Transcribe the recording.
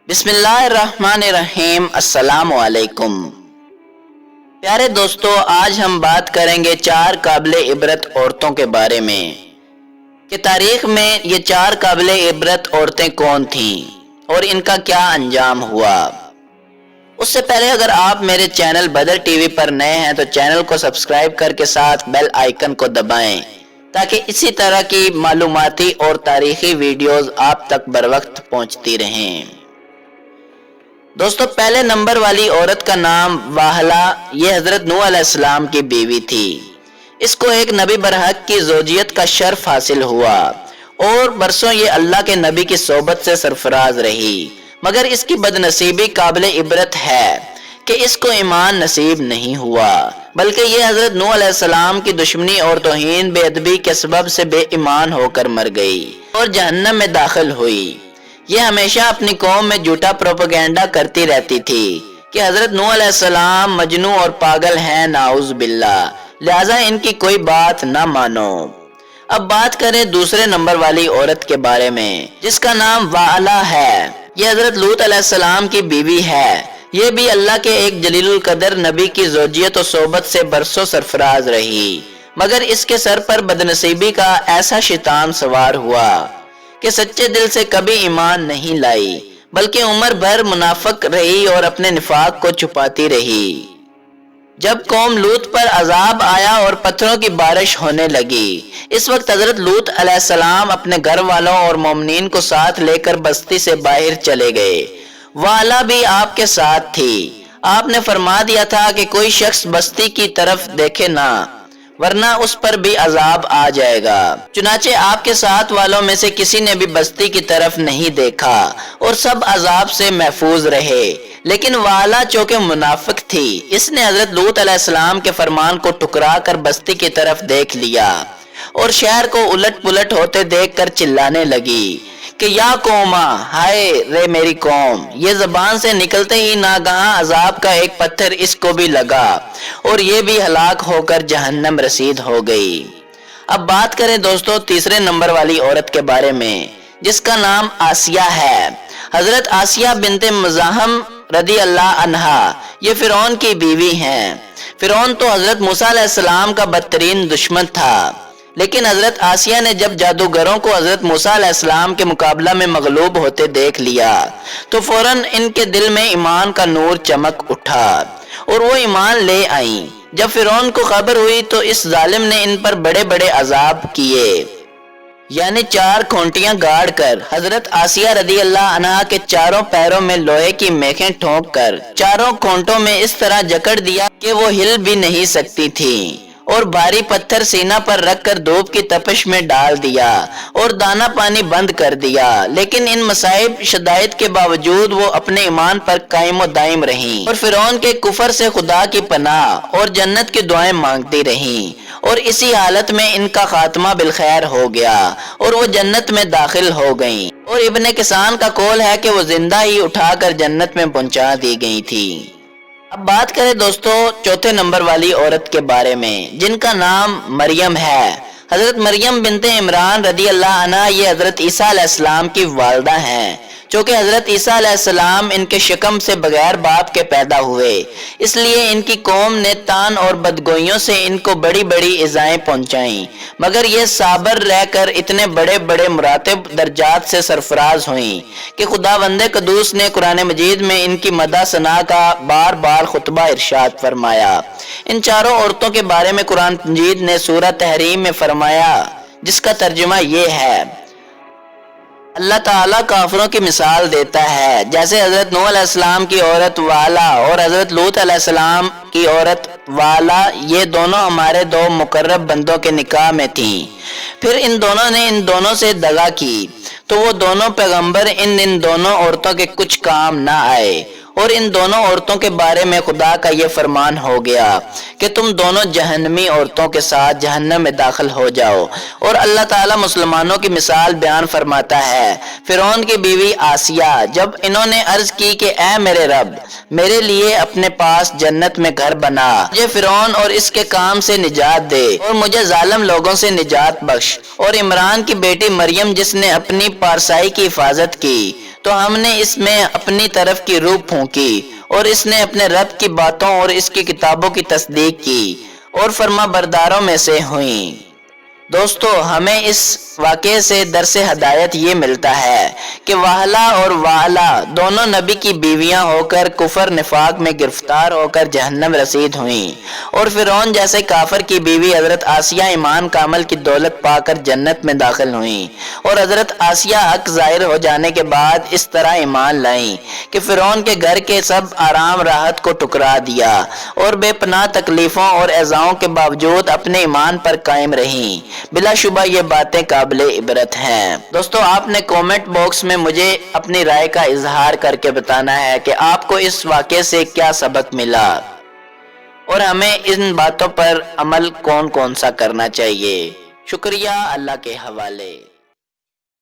بسم اللہ الرحمن الرحیم۔ السلام علیکم پیارے دوستو، آج ہم بات کریں گے 4 قابل عبرت عورتوں کے بارے میں کہ تاریخ میں یہ 4 قابل عبرت عورتیں کون تھیں اور ان کا کیا انجام ہوا۔ اس سے پہلے اگر آپ میرے چینل بدر ٹی وی پر نئے ہیں تو چینل کو سبسکرائب کر کے ساتھ بیل آئیکن کو دبائیں تاکہ اسی طرح کی معلوماتی اور تاریخی ویڈیوز آپ تک بروقت پہنچتی رہیں۔ دوستو، پہلے نمبر والی عورت کا نام واہلہ، یہ حضرت نوح علیہ السلام کی بیوی تھی۔ اس کو ایک نبی برحق کی زوجیت کا شرف حاصل ہوا اور برسوں یہ اللہ کے نبی کی صحبت سے سرفراز رہی، مگر اس کی بدنصیبی قابل عبرت ہے کہ اس کو ایمان نصیب نہیں ہوا، بلکہ یہ حضرت نوح علیہ السلام کی دشمنی اور توہین بے ادبی کے سبب سے بے ایمان ہو کر مر گئی اور جہنم میں داخل ہوئی۔ یہ ہمیشہ اپنی قوم میں جھوٹا پروپیگنڈا کرتی رہتی تھی کہ حضرت نوح علیہ السلام مجنون اور پاگل ہیں، نعوذ باللہ، لہذا ان کی کوئی بات نہ مانو۔ اب بات کریں دوسرے نمبر والی عورت کے بارے میں جس کا نام واہلہ ہے۔ یہ حضرت لوط علیہ السلام کی بیوی ہے۔ یہ بھی اللہ کے ایک جلیل القدر نبی کی زوجیت و صحبت سے برسوں سرفراز رہی، مگر اس کے سر پر بدنصیبی کا ایسا شیطان سوار ہوا کہ سچے دل سے کبھی ایمان نہیں لائی، بلکہ عمر بھر منافق رہی اور اپنے نفاق کو چھپاتی رہی۔ جب قوم لوط پر عذاب آیا اور پتھروں کی بارش ہونے لگی، اس وقت حضرت لوط علیہ السلام اپنے گھر والوں اور مومنین کو ساتھ لے کر بستی سے باہر چلے گئے۔ والا بھی آپ کے ساتھ تھی۔ آپ نے فرما دیا تھا کہ کوئی شخص بستی کی طرف دیکھے نہ، ورنہ اس پر بھی عذاب آ جائے گا۔ چنانچہ آپ کے ساتھ والوں میں سے کسی نے بھی بستی کی طرف نہیں دیکھا اور سب عذاب سے محفوظ رہے، لیکن والا چونکہ منافق تھی، اس نے حضرت لوط علیہ السلام کے فرمان کو ٹکرا کر بستی کی طرف دیکھ لیا اور شہر کو الٹ پلٹ ہوتے دیکھ کر چلانے لگی کہ یا قوما، ہائے رے میری قوم۔ یہ زبان سے نکلتے ہی ناگہاں عذاب کا ایک پتھر اس کو بھی لگا اور یہ بھی ہلاک ہو کر جہنم رسید ہو گئی۔ اب بات کریں دوستو تیسرے نمبر والی عورت کے بارے میں جس کا نام آسیہ ہے۔ حضرت آسیہ بنت مزاحم رضی اللہ عنہا یہ فرعون کی بیوی ہیں۔ فرعون تو حضرت موسیٰ علیہ السلام کا بدترین دشمن تھا، لیکن حضرت آسیہ نے جب جادوگروں کو حضرت موسیٰ علیہ السلام کے مقابلہ میں مغلوب ہوتے دیکھ لیا تو فوراً ان کے دل میں ایمان کا نور چمک اٹھا اور وہ ایمان لے آئیں۔ جب فرعون کو خبر ہوئی تو اس ظالم نے ان پر بڑے بڑے عذاب کیے، یعنی 4 کھونٹیاں گاڑ کر حضرت آسیہ رضی اللہ عنہا کے چاروں پیروں میں لوہے کی میخیں ٹھونک کر چاروں کھونٹوں میں اس طرح جکڑ دیا کہ وہ ہل بھی نہیں سکتی تھیں، اور بھاری پتھر سینہ پر رکھ کر دھوپ کی تپش میں ڈال دیا اور دانا پانی بند کر دیا۔ لیکن ان مصائب شدائد کے باوجود وہ اپنے ایمان پر قائم و دائم رہیں اور فرعون کے کفر سے خدا کی پناہ اور جنت کی دعائیں مانگتی رہیں، اور اسی حالت میں ان کا خاتمہ بالخیر ہو گیا اور وہ جنت میں داخل ہو گئیں، اور ابن کسان کا قول ہے کہ وہ زندہ ہی اٹھا کر جنت میں پہنچا دی گئی تھی۔ اب بات کریں دوستو چوتھے نمبر والی عورت کے بارے میں جن کا نام مریم ہے۔ حضرت مریم بنت عمران رضی اللہ عنہ یہ حضرت عیسیٰ علیہ السلام کی والدہ ہیں، چونکہ حضرت عیسیٰ علیہ السلام ان کے شکم سے بغیر باپ کے پیدا ہوئے، اس لیے ان کی قوم نے تان اور بدگوئیوں سے ان کو بڑی بڑی ایذائیں پہنچائیں، مگر یہ صابر رہ کر اتنے بڑے بڑے مراتب درجات سے سرفراز ہوئیں کہ خداوند قدوس نے قرآن مجید میں ان کی مدح ثنا کا بار بار خطبہ ارشاد فرمایا۔ ان چاروں عورتوں کے بارے میں قرآن مجید نے سورہ تحریم میں فرمایا، جس کا ترجمہ یہ ہے، اللہ تعالیٰ کافروں کی مثال دیتا ہے جیسے حضرت نوح علیہ السلام کی عورت والا اور حضرت لوط علیہ السلام کی عورت والا، یہ دونوں ہمارے 2 مقرب بندوں کے نکاح میں تھیں، پھر ان دونوں نے ان دونوں سے دغا کی تو وہ دونوں پیغمبر ان دونوں عورتوں کے کچھ کام نہ آئے، اور ان دونوں عورتوں کے بارے میں خدا کا یہ فرمان ہو گیا کہ تم دونوں جہنمی عورتوں کے ساتھ جہنم میں داخل ہو جاؤ۔ اور اللہ تعالیٰ مسلمانوں کی مثال بیان فرماتا ہے۔ فرعون کی بیوی آسیہ جب انہوں نے عرض کی کہ اے میرے رب، میرے لیے اپنے پاس جنت میں گھر بنا، مجھے فرعون اور اس کے کام سے نجات دے اور مجھے ظالم لوگوں سے نجات بخش، اور عمران کی بیٹی مریم جس نے اپنی پارسائی کی حفاظت کی، تو ہم نے اس میں اپنی طرف کی روح پھونکی اور اس نے اپنے رب کی باتوں اور اس کی کتابوں کی تصدیق کی اور فرما برداروں میں سے ہوئیں۔ دوستو، ہمیں اس واقعے سے درس ہدایت یہ ملتا ہے کہ واہلہ اور والا دونوں نبی کی بیویاں ہو کر کفر نفاق میں گرفتار ہو کر جہنم رسید ہوئیں، اور فرعون جیسے کافر کی بیوی حضرت آسیہ ایمان کامل کی دولت پا کر جنت میں داخل ہوئیں، اور حضرت آسیہ حق ظاہر ہو جانے کے بعد اس طرح ایمان لائیں کہ فرعون کے گھر کے سب آرام راحت کو ٹکرا دیا اور بے پناہ تکلیفوں اور ایذاؤں کے باوجود اپنے ایمان پر قائم رہیں۔ بلا شبہ یہ باتیں قابل عبرت ہیں۔ دوستو، آپ نے کومنٹ باکس میں مجھے اپنی رائے کا اظہار کر کے بتانا ہے کہ آپ کو اس واقعے سے کیا سبق ملا اور ہمیں ان باتوں پر عمل کون کون سا کرنا چاہیے۔ شکریہ، اللہ کے حوالے۔